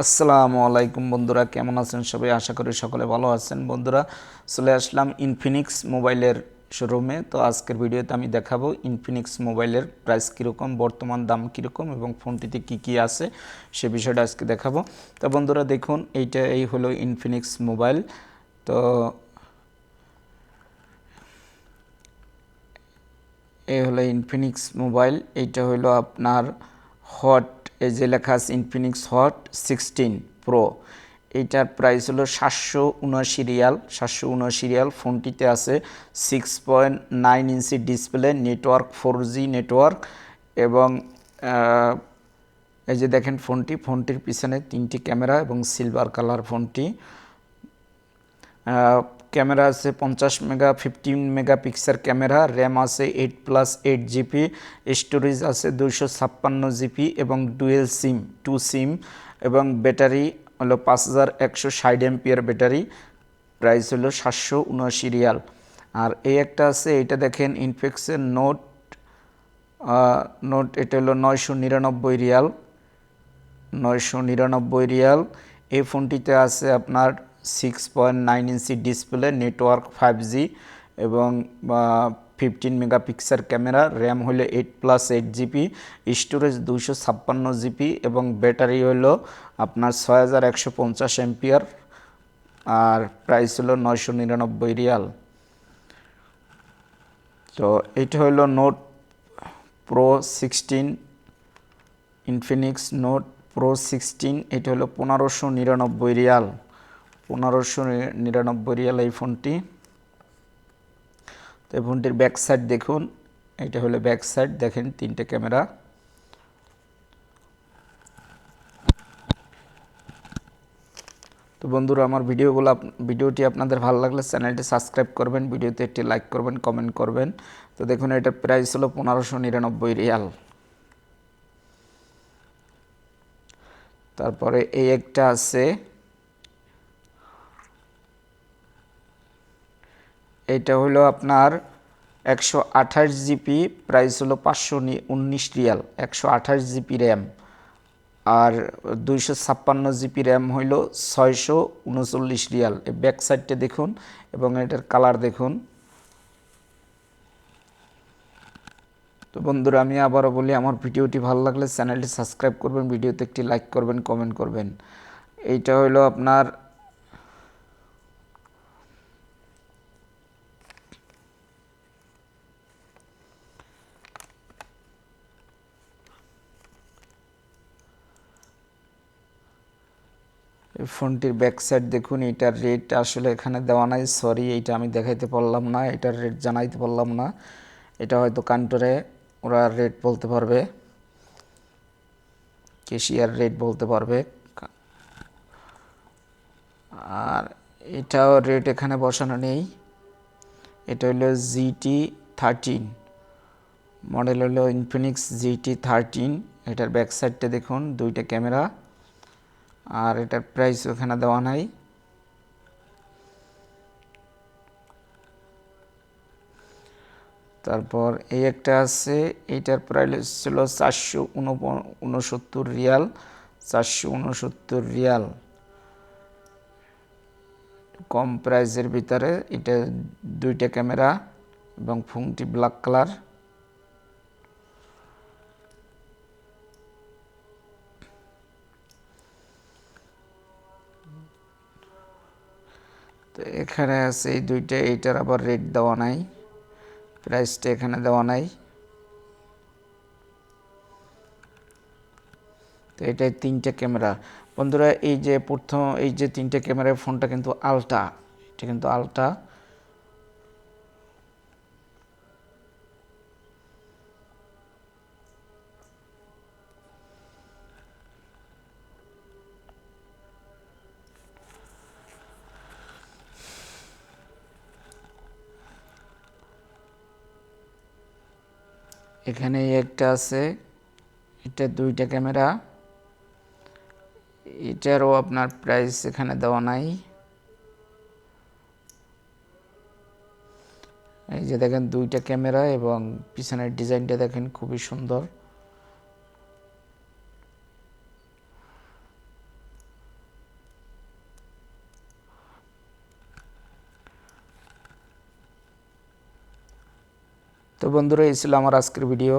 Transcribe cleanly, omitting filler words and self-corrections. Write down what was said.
আসসালামু আলাইকুম বন্ধুরা, কেমন আছেন সবাই? আশা করি সকলে ভালো আছেন। বন্ধুরা, চলে আসলাম ইনফিনিক্স মোবাইলের শোরুমে। তো আজকের ভিডিওতে আমি দেখাবো ইনফিনিক্স মোবাইলের প্রাইস কীরকম, বর্তমান দাম কীরকম এবং ফোনটিতে কি কি আছে সে বিষয়টা আজকে দেখাবো। তো বন্ধুরা দেখুন, এই হলো ইনফিনিক্স মোবাইল। তো এই হলো ইনফিনিক্স মোবাইল। এইটা হলো আপনার হট, এই যে লেখা আছে ইনফিনিক্স হট 16 প্রো। এইটার প্রাইস হলো 779 রিয়াল। 779 রিয়াল। ফোনটিতে আছে 6.9 inch display, network 4G network এবং এই যে দেখেন ফোনটির পিছনে 3টি ক্যামেরা এবং সিলভার কালার ফোনটি। ক্যামেরা আছে 50 মেগা 15 মেগাপিক্সেল ক্যামেরা, র্যাম আছে 8+8 জিবি, স্টোরেজ আছে 256 জিবি এবং ডুয়েল সিম 2 সিম এবং ব্যাটারি হলো 5160 এমপিয়ার ব্যাটারি। প্রাইস হলো 779 রিয়াল। আর এই একটা আছে, এটা দেখেন ইনফিনিক্সের নোট, এটা হলো 999 রিয়াল। 999 রিয়াল। এই ফোনটিতে আছে আপনার 6.9 ইঞ্চি ডিসপ্লে, নেটওয়ার্ক 5G এবং 15 মেগাপিক্সেল ক্যামেরা, র্যাম হলো 8+8 জিবি, স্টোরেজ 256 জিবি এবং ব্যাটারি হলো আপনার 6150 এমপিয়ার। আর প্রাইস হলো 999 রিয়াল। তো এটা হলো note pro 16, Infinix note pro 16। এটা হলো 1599 রিয়াল। 1599 রিয়াল এই ফোনটি। তো এই ফোনটির ব্যাক সাইড দেখুন, এটা হলো ব্যাক সাইড, দেখেন 3টে ক্যামেরা। তো বন্ধুরা, আমার ভিডিওটি আপনাদের ভালো লাগলে চ্যানেলটি সাবস্ক্রাইব করবেন, ভিডিওতে একটি লাইক করবেন, কমেন্ট করবেন। তো দেখুন, এটার প্রাইস হলো 1599 রিয়াল। তারপরে এই একটা আছে, এটা হলো আপনার 128 জিবি, প্রাইস হলো 519 রিয়াল। 128 জিবি র্যাম আর 256 জিবি র্যাম হইল 639 রিয়াল। এই ব্যাক সাইডটা দেখুন এবং এটার কালার দেখুন। তো বন্ধুরা, আমি আবারও বলি, আমার ভিডিওটি ভালো লাগলে চ্যানেলটি সাবস্ক্রাইব করবেন, ভিডিওতে একটি লাইক করবেন, কমেন্ট করবেন। এইটা হলো আপনার ফোনটির ব্যাক সাইড দেখুন। এটার রেট আসলে এখানে দেওয়া নাই, সরি, এইটা আমি দেখাইতে পারলাম না, এটার রেট জানাইতে পারলাম না। এটা হয়তো কাউন্টারে ওরা রেট বলতে পারবে, ক্যাশিয়ার রেট বলতে পারবে। আর এটাও রেট এখানে বসানো নেই। এটা হলো GT13 মডেল, হলো ইনফিনিক্স GT13। এটার ব্যাক সাইডটা দেখুন, 2টা ক্যামেরা আর এটার প্রাইস ওখানে দেওয়া নাই। তারপর এই একটা আছে, এইটার প্রাইস ছিল 469 রিয়াল। 469 রিয়াল, কম প্রাইসের ভিতরে। এটা 2টা ক্যামেরা এবং ফোনটি ব্ল্যাক কালার। তো এখানে আছে এই 2টা, এইটার আবার রেট দেওয়া নাই, প্রাইসটা এখানে দেওয়া নাই। তো এটাই 3টে ক্যামেরা। বন্ধুরা, এই যে প্রথম এই যে 3টে ক্যামেরার ফোনটা কিন্তু আলট্রা, এটা কিন্তু আলট্রা। এখানে একটা আছে, এটা 2টা ক্যামেরা। এটারও আপনার প্রাইস এখানে দেওয়া নাই। এই যে দেখেন 2টা ক্যামেরা এবং পিছনের ডিজাইনটা দেখেন, খুবই সুন্দর। তো বন্ধুরা এই ছিল আমার আজকের ভিডিও।